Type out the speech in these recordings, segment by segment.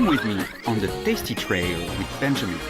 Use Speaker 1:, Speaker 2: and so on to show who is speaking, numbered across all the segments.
Speaker 1: Come with me on the tasty trail with Benjamin.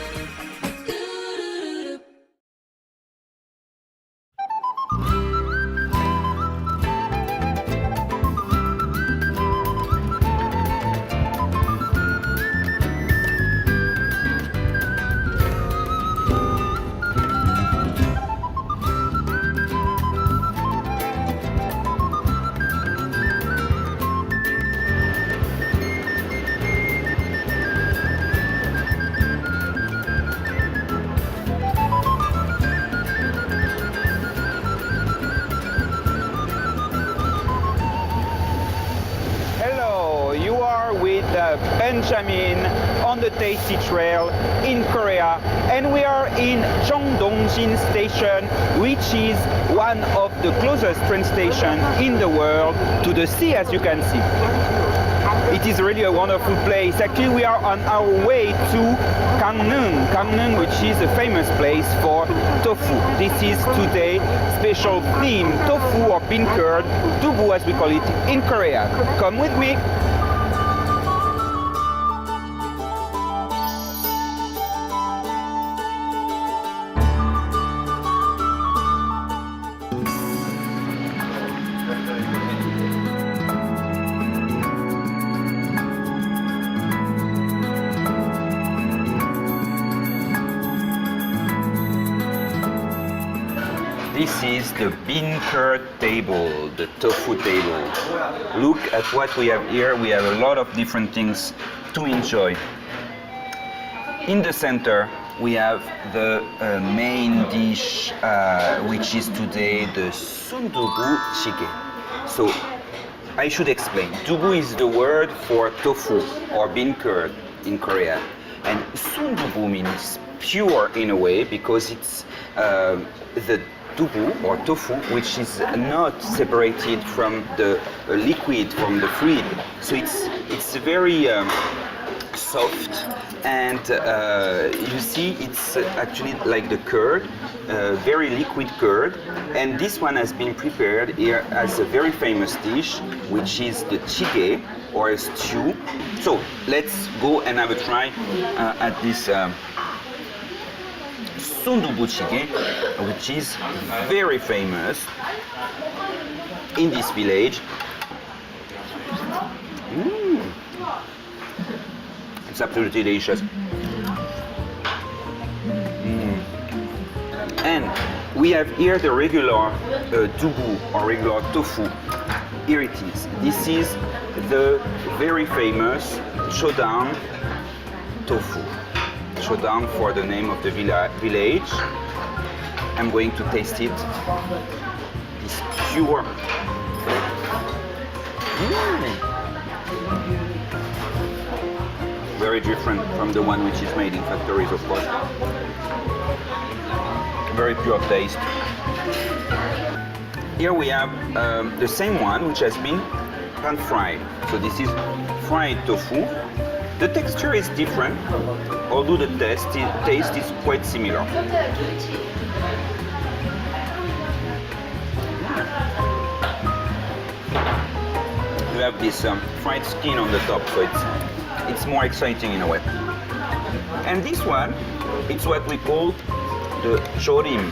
Speaker 2: Benjamin on the Tasty Trail in Korea, and we are in Cheongdong-jin Station, which is one of the closest train stations in the world to the sea, as you can see. It is really a wonderful place. Actually, we are on our way to Gangneung, which is a famous place for tofu. This is today's special theme, tofu or bean curd, dubu as we call it in Korea. Come with me. This is the bean curd table, the tofu table. Look at what we have here. We have a lot of different things to enjoy. In the center, we have the main dish, which is today the Sundubu jjigae. So I should explain. Dubu is the word for tofu or bean curd in Korea. And Sundubu means pure in a way because it's the dubu or tofu, which is not separated from the liquid, from the fluid. So it's very soft, and you see it's actually like the curd, very liquid curd. And this one has been prepared here as a very famous dish, which is the jjigae or a stew. So let's go and have a try at this Sundubu jjigae, which is very famous in this village. It's absolutely delicious. And we have here the regular dubu or regular tofu. Here it is. This is the very famous Chodang tofu. Chodang for the name of the village. I'm going to taste it. It's pure. Very different from the one which is made in factories, of course. Very pure taste. Here we have the same one which has been pan-fried. So this is fried tofu. The texture is different, although the taste is quite similar. You have this fried skin on the top, so it's more exciting in a way. And this one, it's what we call the jorim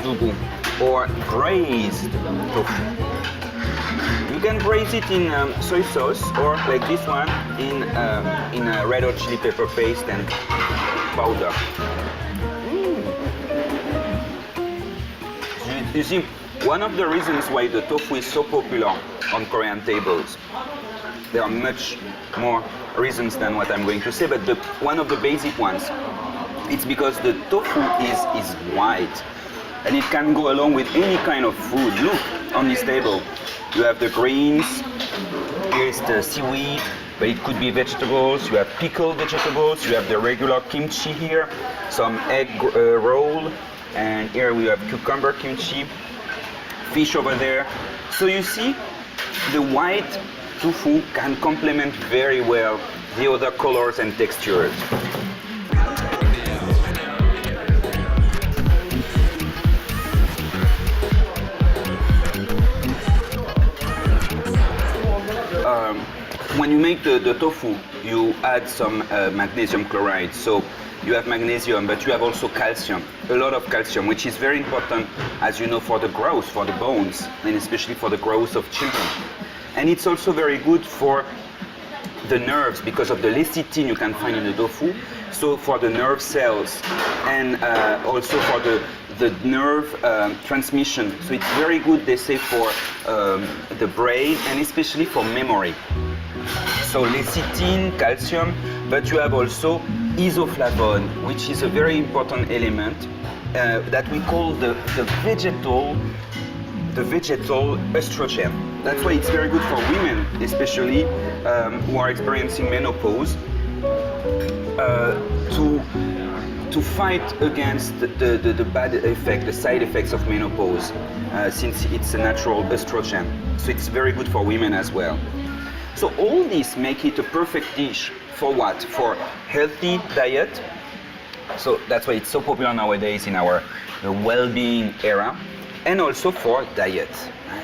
Speaker 2: dubu, or braised tofu. You can braise it in soy sauce, or like this one in a red hot chili pepper paste and powder. You see, one of the reasons why the tofu is so popular on Korean tables, there are much more reasons than what I'm going to say, but one of the basic ones, it's because the tofu is white, and it can go along with any kind of food. Look on this table. You have the greens, here's the seaweed, but it could be vegetables. You have pickled vegetables, you have the regular kimchi here, some egg roll, and here we have cucumber kimchi, fish over there. So you see, the white tofu can complement very well the other colors and textures. When when you make the tofu, you add some magnesium chloride. So you have magnesium, but you have also calcium, a lot of calcium, which is very important, as you know, for the growth, for the bones, and especially for the growth of children. And it's also very good for the nerves because of the lecithin you can find in the tofu. So for the nerve cells and also for the nerve transmission. So it's very good, they say, for the brain and especially for memory. So lecithin, calcium, but you have also isoflavone, which is a very important element that we call the vegetal estrogen. That's why it's very good for women, especially who are experiencing menopause, to fight against the bad effect, the side effects of menopause, since it's a natural estrogen. So it's very good for women as well. So all this make it a perfect dish for what? For healthy diet. So that's why it's so popular nowadays in our well-being era, and also for diet.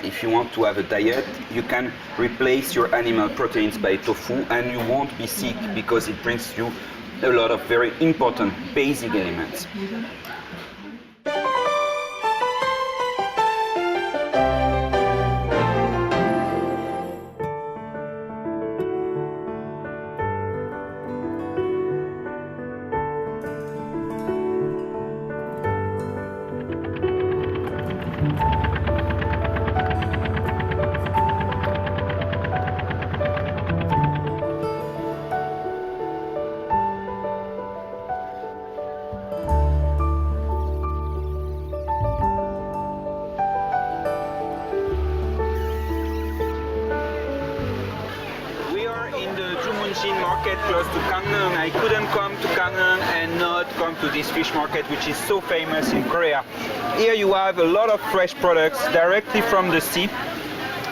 Speaker 2: If you want to have a diet, you can replace your animal proteins by tofu and you won't be sick because it brings you a lot of very important basic elements. Market close to Gangneung. I couldn't come to Gangneung and not come to this fish market, which is so famous in Korea. Here you have a lot of fresh products directly from the sea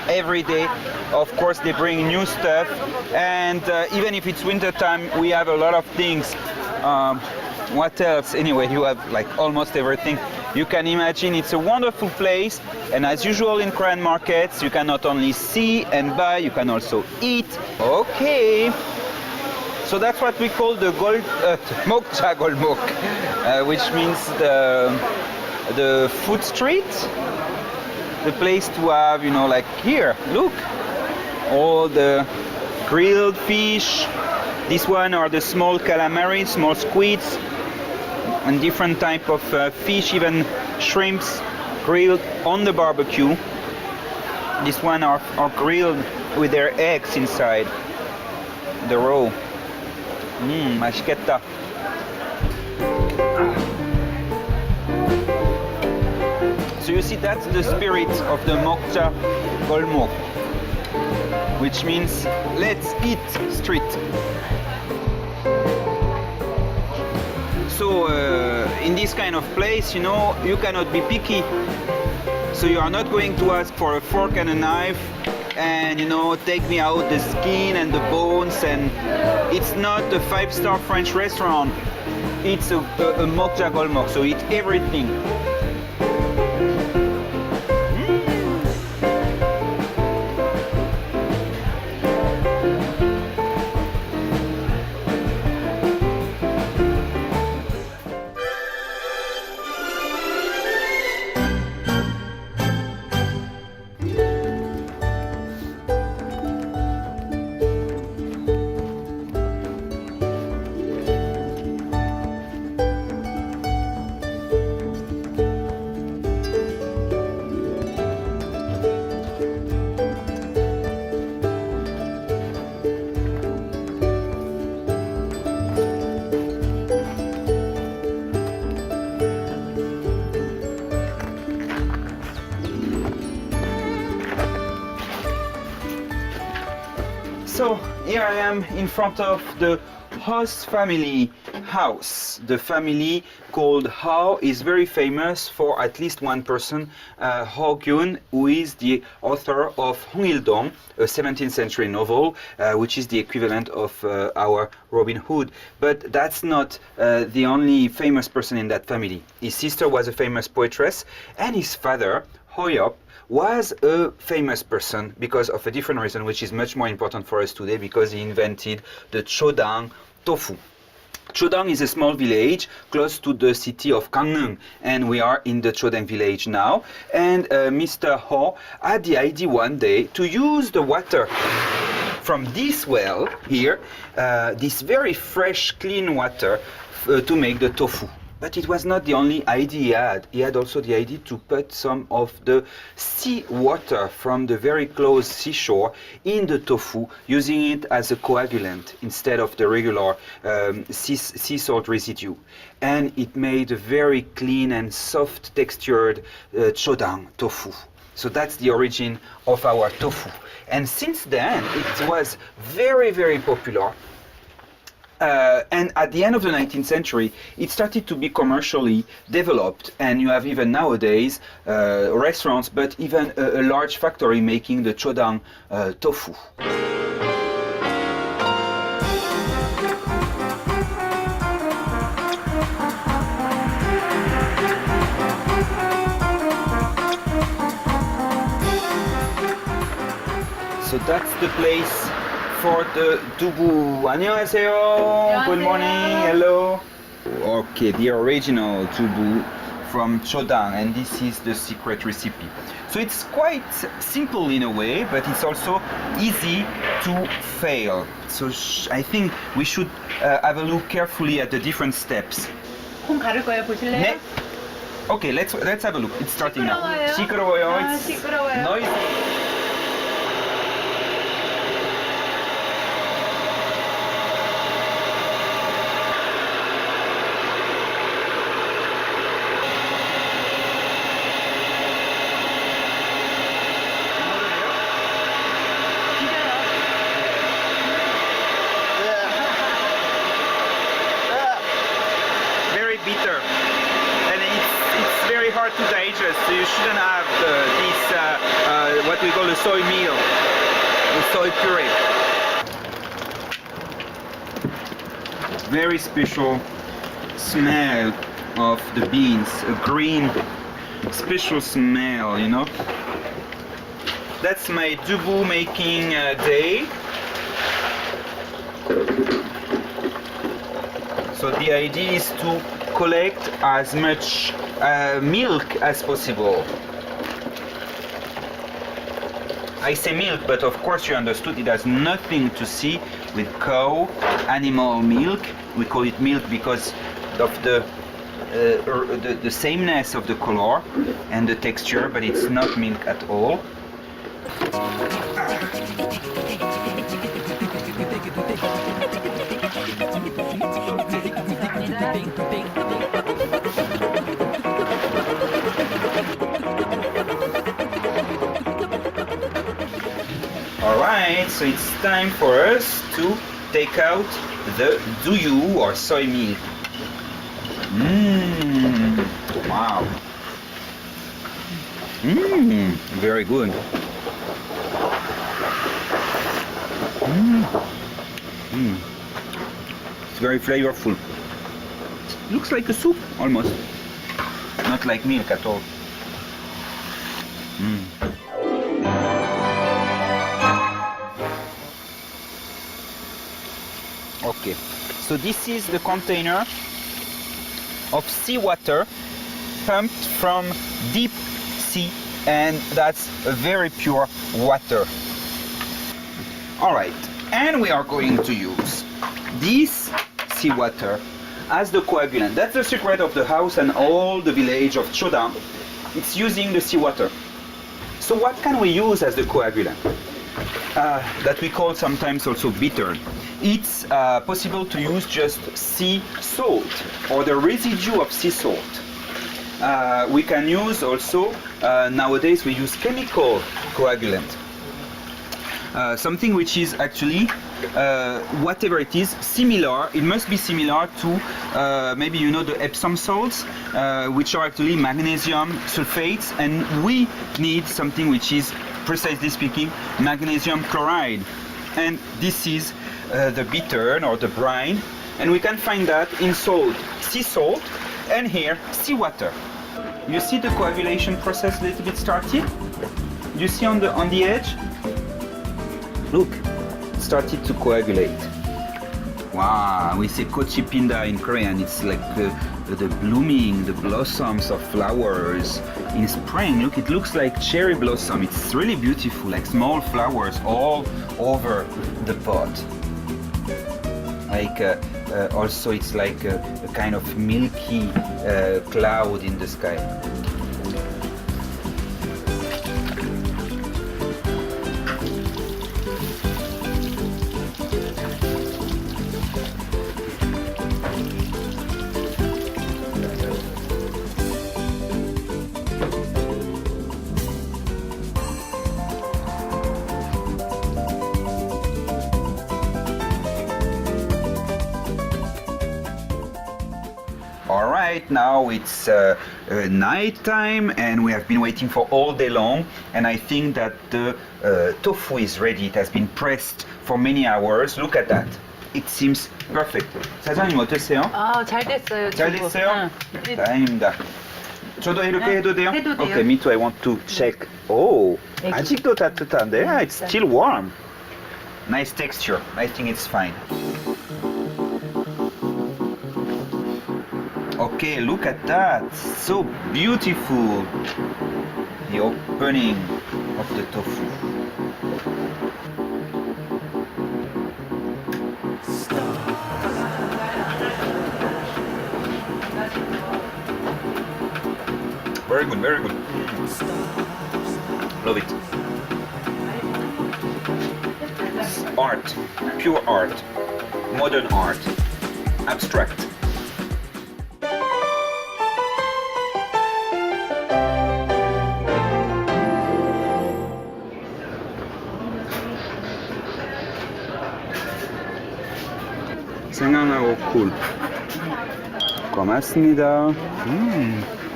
Speaker 2: every day. Of course, they bring new stuff, and even if it's winter time, we have a lot of things. What else? Anyway, you have like almost everything you can imagine. It's a wonderful place, and as usual in Korean markets, you can not only see and buy, you can also eat. Okay, so that's what we call the Mokja Golmok, which means the food street, the place to have, you know, like here, look, all the grilled fish. This one are the small calamari, small squids, and different type of fish, even shrimps grilled on the barbecue. This one are grilled with their eggs inside, the raw. 맛있겠다. So you see, that's the spirit of the Mokja Golmok, which means let's eat street. So in this kind of place, you know, you cannot be picky. So you are not going to ask for a fork and a knife and, you know, take me out the skin and the bones. And it's not a 5-star French restaurant. It's a Mokja Golmok, so eat everything. So here I am in front of the host family house. The family called Hao is very famous for at least one person, Ho Gyun, who is the author of Hongildong, a 17th century novel, which is the equivalent of our Robin Hood. But that's not the only famous person in that family. His sister was a famous poetess, and his father, Hoyop was a famous person because of a different reason, which is much more important for us today, because he invented the Chodang tofu. Chodang is a small village close to the city of Gangneung, and we are in the Chodang village now. And Mr. Ho had the idea one day to use the water from this well here, this very fresh, clean water, to make the tofu. But it was not the only idea he had. He had also the idea to put some of the sea water from the very close seashore in the tofu, using it as a coagulant instead of the regular sea salt residue. And it made a very clean and soft textured Chodang tofu. So that's the origin of our tofu. And since then, it was very, very popular. And at the end of the 19th century, it started to be commercially developed, and you have even nowadays restaurants, but even a large factory making the Chodang tofu. So that's the place for the Dubu. 안녕하세요. Good morning. Hello. Okay, the original Dubu from Chodang, and this is the secret recipe. So it's quite simple in a way, but it's also easy to fail. So I think we should have a look carefully at the different steps.
Speaker 3: 콩 가를 거예요. 보실래요?
Speaker 2: 네. Okay, let's have a look. It's starting now. 시끄러워요.
Speaker 3: 아,
Speaker 2: It's
Speaker 3: 시끄러워요.
Speaker 2: noisy. Bitter, and it's very hard to digest, so you shouldn't have this what we call a soy meal, the soy puree. Very special smell of the beans, a green special smell, you know. That's my dubu making day. So the idea is to collect as much milk as possible. I say milk, but of course you understood it has nothing to see with cow, animal milk. We call it milk because of the sameness of the color and the texture, but it's not milk at all. Alright, so it's time for us to take out the duyu or soy milk. Wow. Very good. It's very flavorful. Looks like a soup almost. Not like milk at all. Okay, so this is the container of seawater pumped from deep sea, and that's a very pure water. Alright, and we are going to use this seawater as the coagulant. That's the secret of the house and all the village of Chodang. It's using the seawater. So what can we use as the coagulant? That we call sometimes also bitter. It's possible to use just sea salt or the residue of sea salt. We can use also, nowadays we use chemical coagulant. Something which is actually, whatever it is, similar. It must be similar to, maybe you know the Epsom salts, which are actually magnesium sulfates, and we need something which is, precisely speaking, magnesium chloride. And this is the bittern or the brine, and we can find that in salt, sea salt, and here seawater. You see the coagulation process a little bit started? You see on the edge? Look, it started to coagulate. Wow, we say kochipinda in Korean. It's like the blooming, the blossoms of flowers in spring. Look, it looks like cherry blossom. It's really beautiful, like small flowers all over the pot. Like also, it's like a kind of milky cloud in the sky. Alright, now it's night time and we have been waiting for all day long, and I think that the tofu is ready. It has been pressed for many hours. Look at that. It seems perfect. 사장님 어땠어요?
Speaker 3: 잘 됐어요.
Speaker 2: 잘
Speaker 3: 두부.
Speaker 2: 됐어요?
Speaker 3: 응.
Speaker 2: 다행입니다. 저도 이렇게 해도 돼요?
Speaker 3: 해도 돼요.
Speaker 2: Okay, me too. I want to check. Oh, 아직도 따뜻한데? Yeah, it's still warm. Nice texture. I think it's fine. Okay, look at that. So beautiful. The opening of the tofu. Very good, very good. Love it. Art, pure art, modern art, abstract. 생강하고 꿀. 고맙습니다.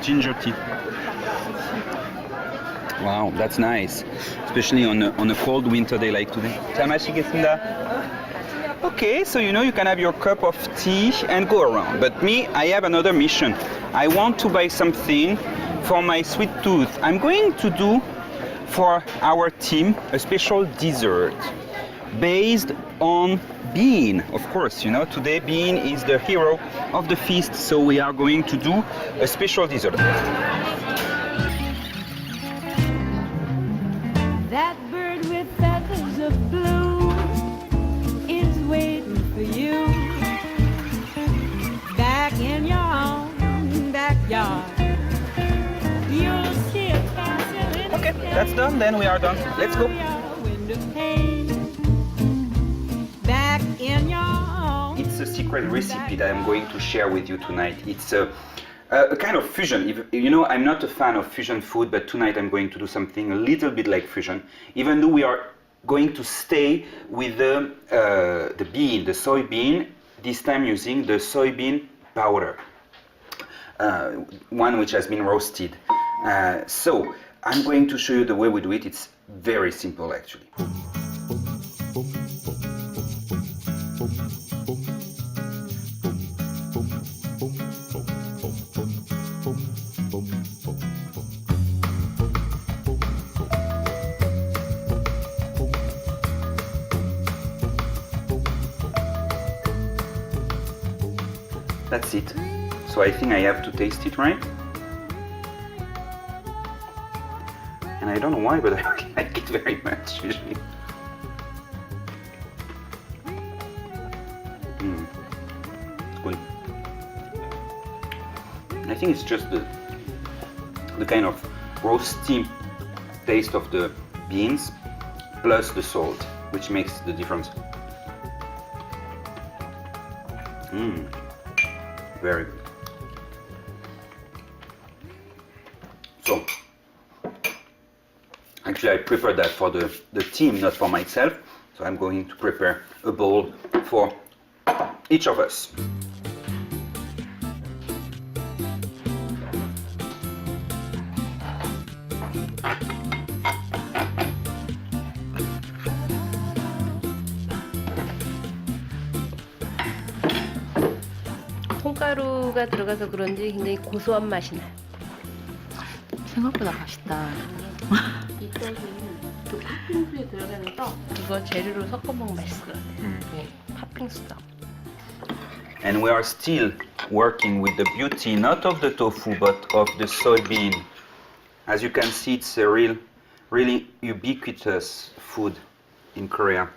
Speaker 2: Ginger tea. Wow, that's nice, especially on a cold winter day like today. 잘 마시겠습니다. Okay, so you know you can have your cup of tea and go around. But me, I have another mission. I want to buy something for my sweet tooth. I'm going to do for our team a special dessert based on bean. Of course, you know, today bean is the hero of the feast, so we are going to do a special dessert.
Speaker 4: That bird with feathers of blue is waiting for you back in your own backyard. You'll see a castle in
Speaker 2: Okay, that's done, then we are done. Let's go.
Speaker 4: Back in your own.
Speaker 2: It's a secret recipe that I'm going to share with you tonight. It's a kind of fusion. You know, I'm not a fan of fusion food, but tonight I'm going to do something a little bit like fusion, even though we are going to stay with the bean, the soybean, this time using the soybean powder, one which has been roasted. So I'm going to show you the way we do it. It's very simple, actually. That's it. So I think I have to taste it, right? And I don't know why, but I like it very much usually. Good. I think it's just the kind of roasty taste of the beans plus the salt, which makes the difference. Very good. So, actually I prepared that for the team, not for myself. So I'm going to prepare a bowl for each of us.
Speaker 5: 콩가루가 들어가서 그런지 굉장히 고소한 맛이 나요.
Speaker 3: 생각보다 맛있다. 이 떡이 그 팥빙수에 들어가면서 이거 재료로 섞어 먹으면 맛있을 것 같아요. 네, 팥빙수 떡.
Speaker 2: And we are still working with the beauty not of the tofu but of the soybean. As you can see, it's a really ubiquitous food in Korea.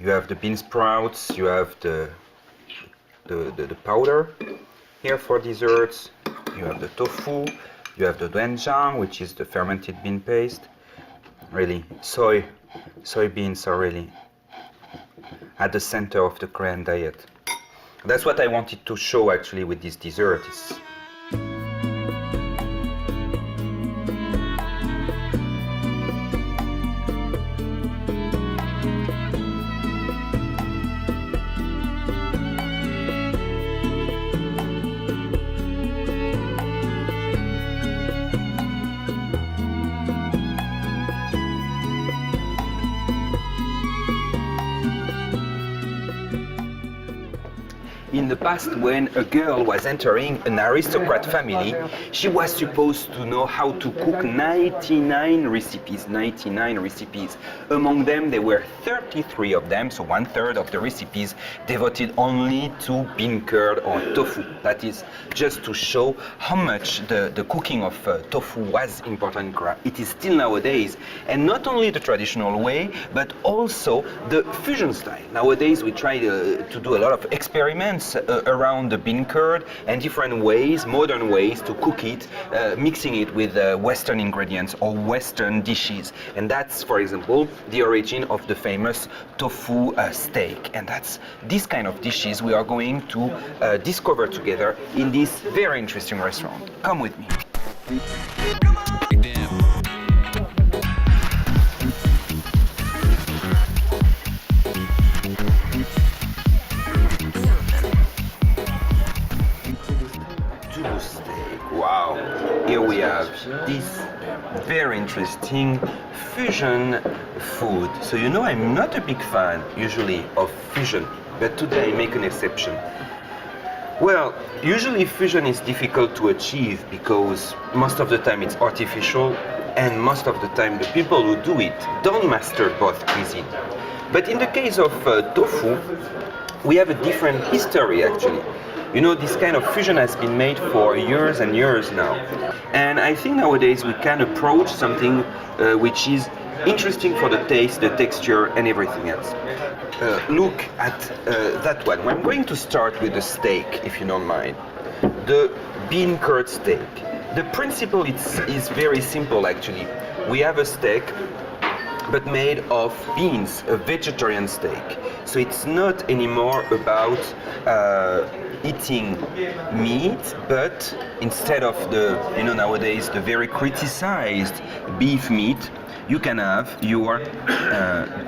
Speaker 2: You have the bean sprouts, you have the powder here for desserts, you have the tofu, you have the doenjang, which is the fermented bean paste. Really, soybeans are really at the center of the Korean diet. That's what I wanted to show actually with this dessert. In the past, when a girl was entering an aristocrat family, she was supposed to know how to cook 99 recipes. Among them, there were 33 of them, so 1/3 of the recipes devoted only to bean curd or tofu. That is just to show how much the cooking of tofu was important in Korea. It is still nowadays, and not only the traditional way, but also the fusion style. Nowadays, we try to do a lot of experiments around the bean curd and different ways, modern ways to cook it, mixing it with Western ingredients or Western dishes. And that's, for example, the origin of the famous tofu steak. And that's this kind of dishes we are going to discover together in this very interesting restaurant. Come with me. Wow, here we have this very interesting fusion food. So you know I'm not a big fan usually of fusion, but today I make an exception. Well, usually fusion is difficult to achieve because most of the time it's artificial and most of the time the people who do it don't master both cuisine. But in the case of tofu, we have a different history actually. You know, this kind of fusion has been made for years and years now. And I think nowadays we can approach something which is interesting for the taste, the texture, and everything else. Look at that one. I'm going to start with the steak, if you don't mind. The bean curd steak. The principle is very simple actually. We have a steak but made of beans, a vegetarian steak. So it's not anymore about eating meat, but instead of nowadays the very criticized beef meat, you can have your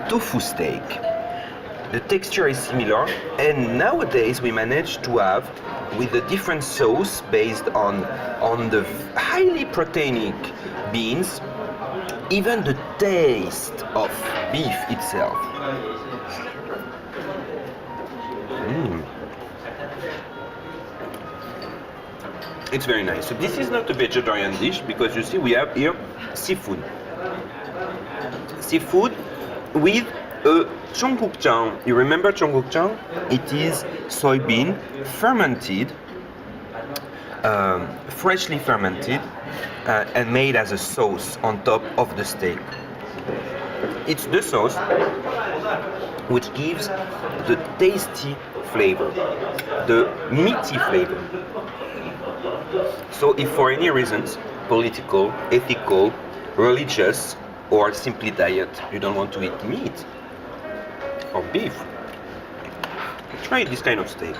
Speaker 2: tofu steak. The texture is similar, and nowadays we manage to have, with a different sauce based on the highly proteinic beans, even the taste of beef itself. It's very nice. So this is not a vegetarian dish because you see we have here seafood. Seafood with a cheonggukjang. You remember cheonggukjang? It is soybean fermented, freshly fermented, and made as a sauce on top of the steak. It's the sauce which gives the tasty flavor, the meaty flavor. So if for any reasons, political, ethical, religious, or simply diet, you don't want to eat meat or beef, try this kind of steak.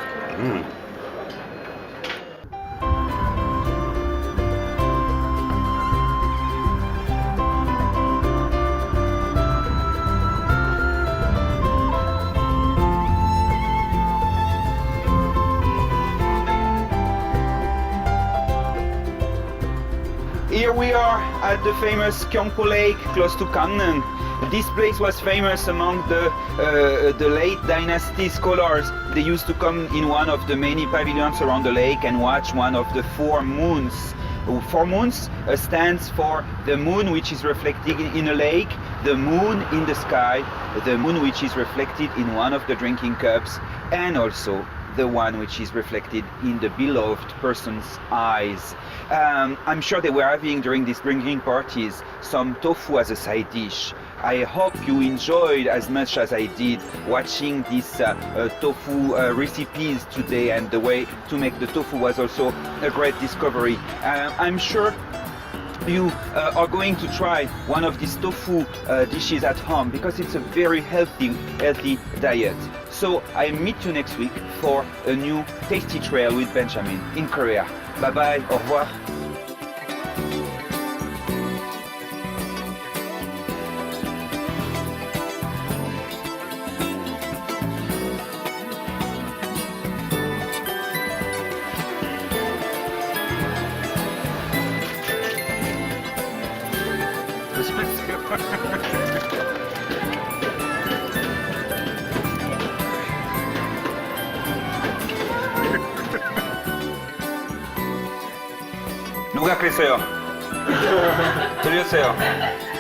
Speaker 2: Here we are at the famous Gyeongpo Lake, close to Gangneung. This place was famous among the late dynasty scholars. They used to come in one of the many pavilions around the lake and watch one of the 4 moons 4 moons stands for the moon which is reflected in a lake, the moon in the sky, the moon which is reflected in one of the drinking cups, and also the one which is reflected in the beloved person's eyes. I'm sure they were having during these drinking parties some tofu as a side dish. I hope you enjoyed as much as I did watching these tofu recipes today, and the way to make the tofu was also a great discovery. I'm sure you are going to try one of these tofu dishes at home because it's a very healthy diet. So I meet you next week for a new tasty trail with Benjamin in Korea. Bye bye, au revoir. 누가 그랬어요? 들렸어요?